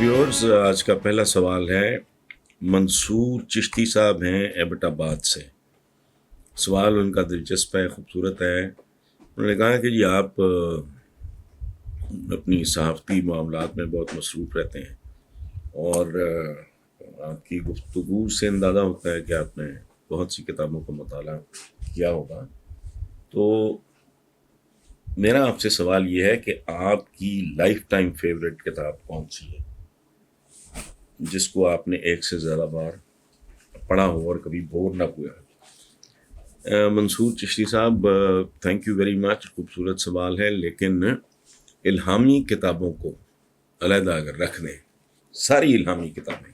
Viewers, आज का पहला सवाल है। मंसूर चिश्ती साहब हैं एबट आबाद से। सवाल उनका दिलचस्प है, खूबसूरत है। उन्होंने कहा कि जी आप अपनी सहाफ़ती मामलात में बहुत मसरूफ़ रहते हैं और आपकी गुफ्तगू से अंदाज़ा होता है कि आपने बहुत सी किताबों का मुताला किया होगा। तो मेरा आपसे सवाल ये है कि आपकी लाइफ टाइम फेवरेट किताब कौन सी है जिसको आपने एक से ज़्यादा बार पढ़ा हो और कभी बोर ना हुआ हो? मंसूर चिश्ती साहब, थैंक यू वेरी मच। खूबसूरत सवाल है, लेकिन इल्हामी किताबों को अलहदा अगर रख दें, सारी इल्हामी किताबें,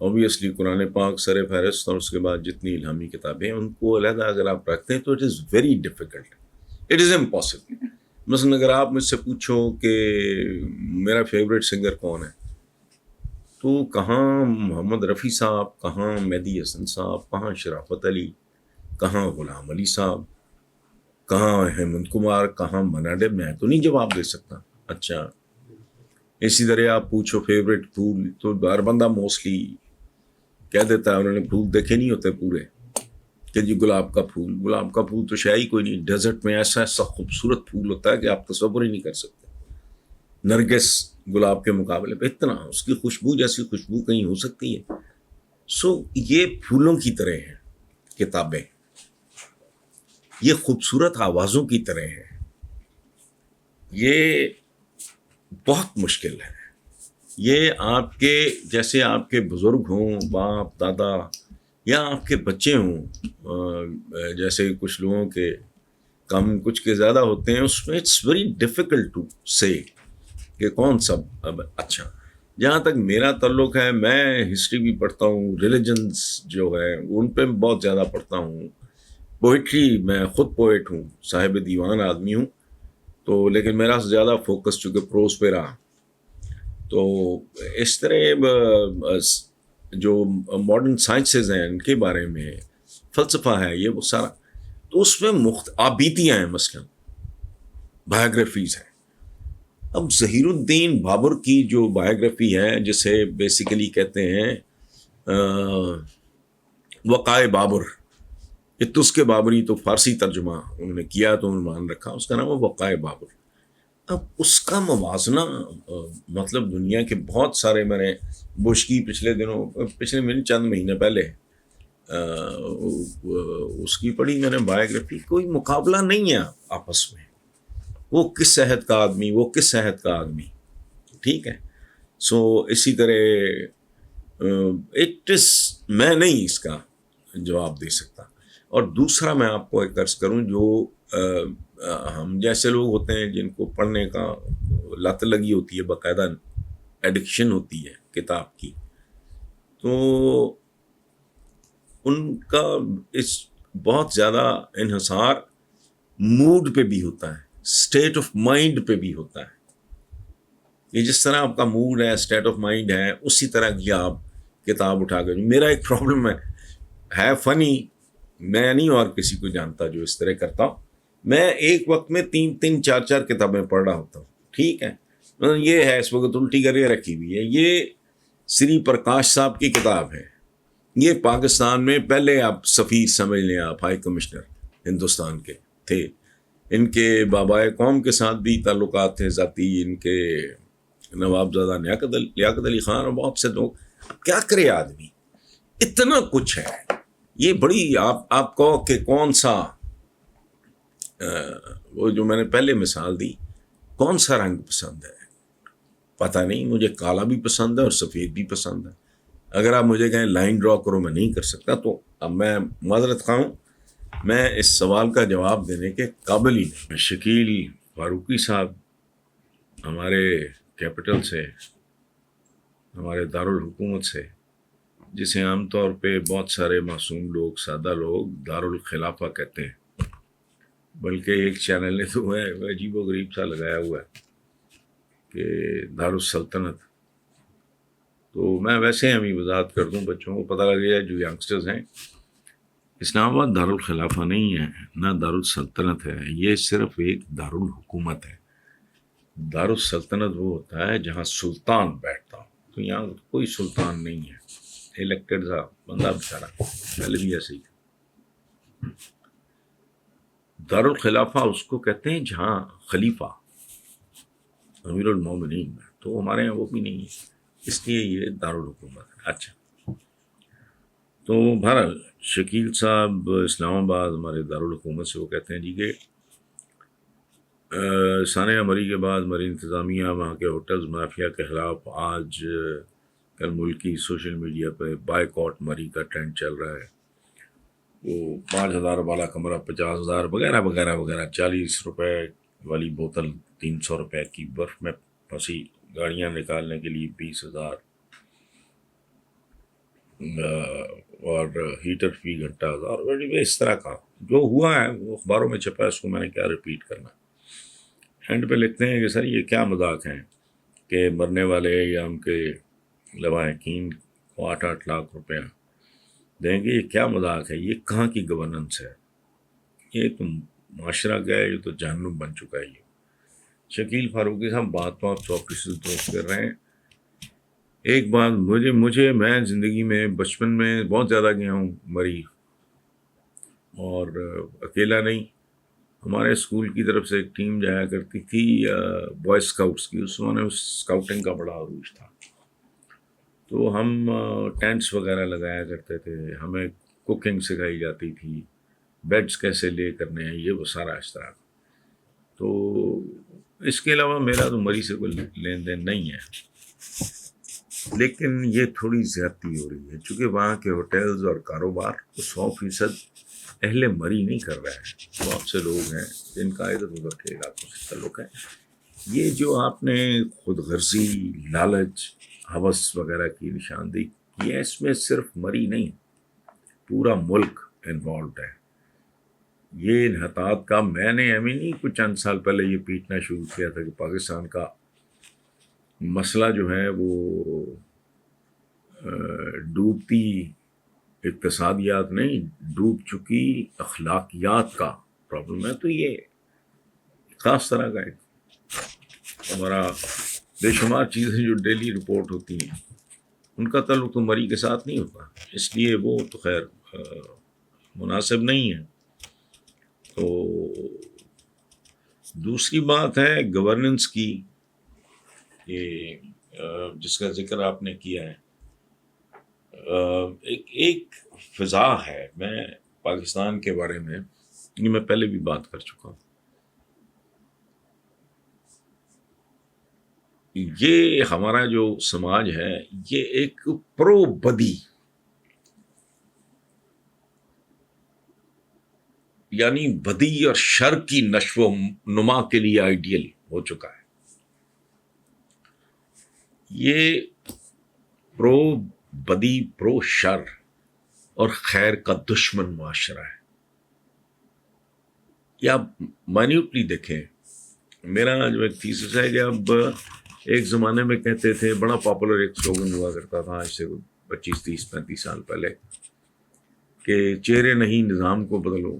ऑब्वियसली कुरान पाक सर फहरिस्त और उसके बाद जितनी इल्हामी किताबें हैं उनको अलहदा अगर आप रखते हैं तो it is very difficult, it is impossible. मसलन अगर आप मुझसे पूछो कि मेरा फेवरेट सिंगर कौन है, तो कहाँ मोहम्मद रफ़ी साहब, कहाँ मेहदी हसन साहब, कहाँ शराफत अली, कहाँ ग़ुलाम अली साहब, कहाँ हेमंत कुमार, कहाँ मन्ना डे, मैं तो नहीं जवाब दे सकता। अच्छा, इसी तरह आप पूछो फेवरेट फूल, तो हर बंदा मोस्टली कह देता है, उन्होंने फूल देखे नहीं होते पूरे, कि जी गुलाब का फूल तो शायद ही कोई नहीं। डेजर्ट में ऐसा ऐसा खूबसूरत फूल होता है कि आप तसव्वुर ही नहीं कर सकते। नरगिस गुलाब के मुकाबले पे इतना, उसकी खुशबू जैसी खुशबू कहीं हो सकती है? ये फूलों की तरह हैं किताबें, ये खूबसूरत आवाज़ों की तरह हैं। ये बहुत मुश्किल है। ये आपके जैसे आपके बुज़ुर्ग हों, बाप दादा, या आपके बच्चे हों, जैसे कुछ लोगों के कम कुछ के ज़्यादा होते हैं, उसमें इट्स वेरी डिफ़िकल्ट टू से कि कौन सा अब अच्छा। जहाँ तक मेरा ताल्लुक़ है, मैं हिस्ट्री भी पढ़ता हूँ, रिलीजन्स जो है उन पे बहुत ज़्यादा पढ़ता हूँ। पोइट्री, मैं ख़ुद पोइट हूँ, साहिब दीवान आदमी हूँ, तो लेकिन मेरा ज़्यादा फोकस चूँकि प्रोज़ पे रहा, तो इस तरह जो मॉडर्न साइंसेस हैं इनके बारे में, फ़लसफ़ा है, ये वो सारा, तो उसमें आबीतियाँ हैं, मसलन बायोग्राफीज़ हैं। अब ज़हीरुद्दीन बाबर की जो बायोग्राफी है, जिसे बेसिकली कहते हैं वक़ाए बाबर, ये तुस्के बाबरी, तो फ़ारसी तर्जुमा उन्होंने किया तो उन्होंने मान रखा, उसका नाम है वक़ाए बाबर। अब उसका मवाजना मतलब दुनिया के बहुत सारे, मैंने बुश की पिछले महीने चंद महीने पहले उसकी पढ़ी मैंने बायोग्राफी, कोई मुकाबला नहीं है आपस में। वो किस सेहत का आदमी, वो किस सेहत का आदमी, ठीक है। इसी तरह मैं नहीं इसका जवाब दे सकता। और दूसरा मैं आपको एक अर्ज़ करूं, जो हम जैसे लोग होते हैं जिनको पढ़ने का लत लगी होती है, बाकायदा एडिक्शन होती है किताब की, तो उनका इस बहुत ज़्यादा इन्हिसार मूड पे भी होता है, स्टेट ऑफ माइंड पे भी होता है। ये जिस तरह आपका मूड है, स्टेट ऑफ माइंड है, उसी तरह की आप किताब उठा कर। मेरा एक प्रॉब्लम है फनी, मैं नहीं और किसी को जानता जो इस तरह करता हूँ। मैं एक वक्त में 3-3, 4-4 किताबें पढ़ रहा होता हूँ, ठीक है। ये है, इस वक्त उल्टी करके रखी हुई है, ये श्री प्रकाश साहब की किताब है। ये पाकिस्तान में पहले आप सफ़ीर समझ लें, आप हाई कमिश्नर हिंदुस्तान के थे। इनके बाबाए कौम के साथ भी ताल्लुकात थे ज़ाती, इनके नवाबजादा लियाकत अली ख़ान और बहुत से लोग। क्या करे आदमी, इतना कुछ है। ये बड़ी आप कहो कि कौन सा वो जो मैंने पहले मिसाल दी, कौन सा रंग पसंद है, पता नहीं। मुझे काला भी पसंद है और सफ़ेद भी पसंद है। अगर आप मुझे कहें लाइन ड्रॉ करो, मैं नहीं कर सकता। तो अब मैं माज़रत खाऊं, मैं इस सवाल का जवाब देने के काबिल ही नहीं। शकील फारूकी साहब हमारे कैपिटल से, हमारे दारुल हुकूमत से, जिसे आमतौर पे बहुत सारे मासूम लोग, सादा लोग दारुल खिलाफा कहते हैं, बल्कि एक चैनल ने तो है अजीबो गरीब सा लगाया हुआ है कि दारुल सल्तनत। तो मैं वैसे हम ही वजाहत कर दूं, बच्चों को पता लग जाए जो यंगस्टर्स हैं, इस्लामाबाद दारुल खिलाफा नहीं है, ना दारुल सल्तनत है, ये सिर्फ एक दारुल हुकूमत है। دارالسلطنت وہ ہوتا ہے جہاں سلطان بیٹھتا ہو، تو یہاں کوئی سلطان نہیں ہے، الیکٹڈ تھا بندہ بیچارہ، پہلے بھی ایسے ہی تھا۔ دارالخلافہ اس کو کہتے ہیں جہاں خلیفہ امیر المومنین ہے، تو ہمارے یہاں وہ بھی نہیں ہے، اس لیے یہ دارالحکومت ہے۔ اچھا، تو بہرحال شکیل صاحب اسلام آباد ہمارے دارالحکومت سے وہ کہتے ہیں جی کہ ثانیہ مری کے بعد مری انتظامیہ وہاں کے ہوٹلز مافیا کے خلاف آج کل ملکی سوشل میڈیا پہ بائیکاٹ مری کا ٹرینڈ چل رہا ہے۔ وہ 5,000 والا کمرہ 50,000 وغیرہ وغیرہ وغیرہ، 40 روپے والی بوتل 300 روپے کی، برف میں پھنسی گاڑیاں نکالنے کے لیے 20,000، اور ہیٹر فی گھنٹہ 1,000، اس طرح کا جو ہوا ہے وہ اخباروں میں چھپا ہے، اس کو میں نے کیا ریپیٹ کرنا۔ اینڈ پہ لکھتے ہیں کہ سر یہ کیا مذاق ہیں کہ مرنے والے یا ان کے لواحقین کو 8-8 لاکھ روپیہ دیں گے، یہ کیا مذاق ہے، یہ کہاں کی گورننس ہے، یہ تو معاشرہ گیا ہے، یہ تو جہنم بن چکا ہے۔ یہ شکیل فاروقی صاحب بات 100% درست کر رہے ہیں۔ ایک بات میں زندگی میں بچپن میں بہت زیادہ گیا ہوں مری، اور اکیلا نہیں، ہمارے اسکول کی طرف سے ایک ٹیم جایا کرتی تھی بوائے اسکاؤٹس کی، اس زمانے میں اسکاؤٹنگ کا بڑا عروج تھا، تو ہم ٹینٹس وغیرہ لگایا کرتے تھے، ہمیں کوکنگ سکھائی جاتی تھی، بیڈس کیسے لے کرنے ہیں، یہ وہ سارا اس طرح۔ تو اس کے علاوہ میرا تو مری سے کوئی لین دین نہیں ہے، لیکن یہ تھوڑی زیادتی ہو رہی ہے، چونکہ وہاں کے ہوٹلز اور کاروبار 100% اہل مری نہیں کر رہے ہیں، بہت سے لوگ ہیں جن کا ادھر ادھر کے علاقوں سے تعلق ہے۔ یہ جو آپ نے خود غرضی، لالچ، ہوس وغیرہ کی نشاندہی کی ہے، اس میں صرف مری نہیں، پورا ملک انوالوڈ ہے۔ یہ انحطاط کا میں نے نہیں کچھ چند سال پہلے یہ پیٹنا شروع کیا تھا کہ پاکستان کا مسئلہ جو ہے وہ ڈوبتی اقتصادیات نہیں، ڈوب چکی اخلاقیات کا پرابلم ہے۔ تو یہ خاص طرح کا ایک ہمارا بے شمار چیزیں جو ڈیلی رپورٹ ہوتی ہیں ان کا تعلق تو مری کے ساتھ نہیں ہوتا، اس لیے وہ تو خیر مناسب نہیں ہے۔ تو دوسری بات ہے گورننس کی، کہ جس کا ذکر آپ نے کیا ہے، ایک فضا ہے، میں پاکستان کے بارے میں یہ میں پہلے بھی بات کر چکا ہوں، یہ ہمارا جو سماج ہے یہ ایک پرو بدی، یعنی بدی اور شر کی نشو و نما کے لیے آئیڈیل ہو چکا ہے۔ یہ پرو بدی، پرو شر اور خیر کا دشمن معاشرہ ہے۔ یا مائنیوٹلی دیکھیں، میرا جو ایک تھیسس ہے کہ اب ایک زمانے میں کہتے تھے، بڑا پاپولر ایک سلوگن ہوا کرتا تھا آج سے 25, 30, 35 سال پہلے، کہ چہرے نہیں نظام کو بدلو۔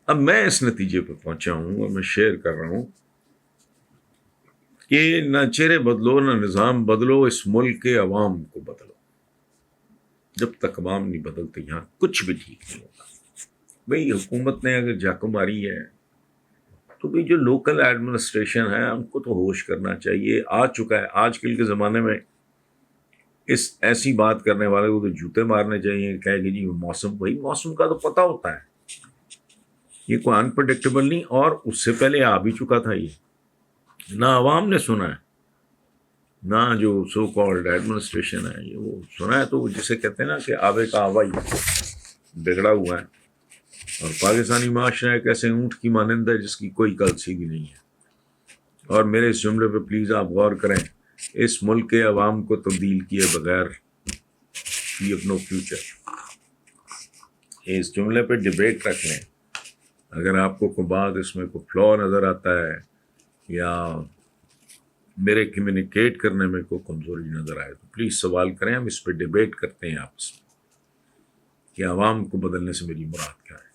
اب میں اس نتیجے پہ پہنچا ہوں اور میں شیئر کر رہا ہوں کہ نہ چہرے بدلو نہ نظام بدلو، اس ملک کے عوام کو بدلو۔ جب تک عوام نہیں بدلتے یہاں کچھ بھی ٹھیک نہیں ہوگا۔ بھئی حکومت نے اگر جاکہ ماری ہے تو بھی جو لوکل ایڈمنسٹریشن ہے ان کو تو ہوش کرنا چاہیے، آ چکا ہے۔ آج کل کے زمانے میں اس ایسی بات کرنے والے کو تو جوتے مارنے چاہیے، کہے کہ جی موسم، وہی موسم کا تو پتہ ہوتا ہے، یہ کوئی انپریڈکٹیبل نہیں، اور اس سے پہلے آ بھی چکا تھا۔ یہ نہ عوام نے سنا ہے، نہ جو سو کالڈ ایڈمنسٹریشن ہے یہ وہ سنا ہے، تو جسے کہتے ہیں نا کہ آبے کا آبا ہی بگڑا ہوا ہے، اور پاکستانی معاشرہ ایک ایسے اونٹ کی مانند ہے جس کی کوئی کل سیدھی نہیں ہے۔ اور میرے اس جملے پہ پلیز آپ غور کریں، اس ملک کے عوام کو تبدیل کیے بغیر وی ہیو نو فیوچر۔ اس جملے پہ ڈبیٹ رکھ لیں، اگر آپ کو کوئی بات اس میں کوئی فلا نظر آتا ہے یا میرے کمیونیکیٹ کرنے میں کوئی کمزوری نظر آئے تو پلیز سوال کریں، ہم اس پہ ڈبیٹ کرتے ہیں آپس میں کہ عوام کو بدلنے سے میری مراد کیا ہے۔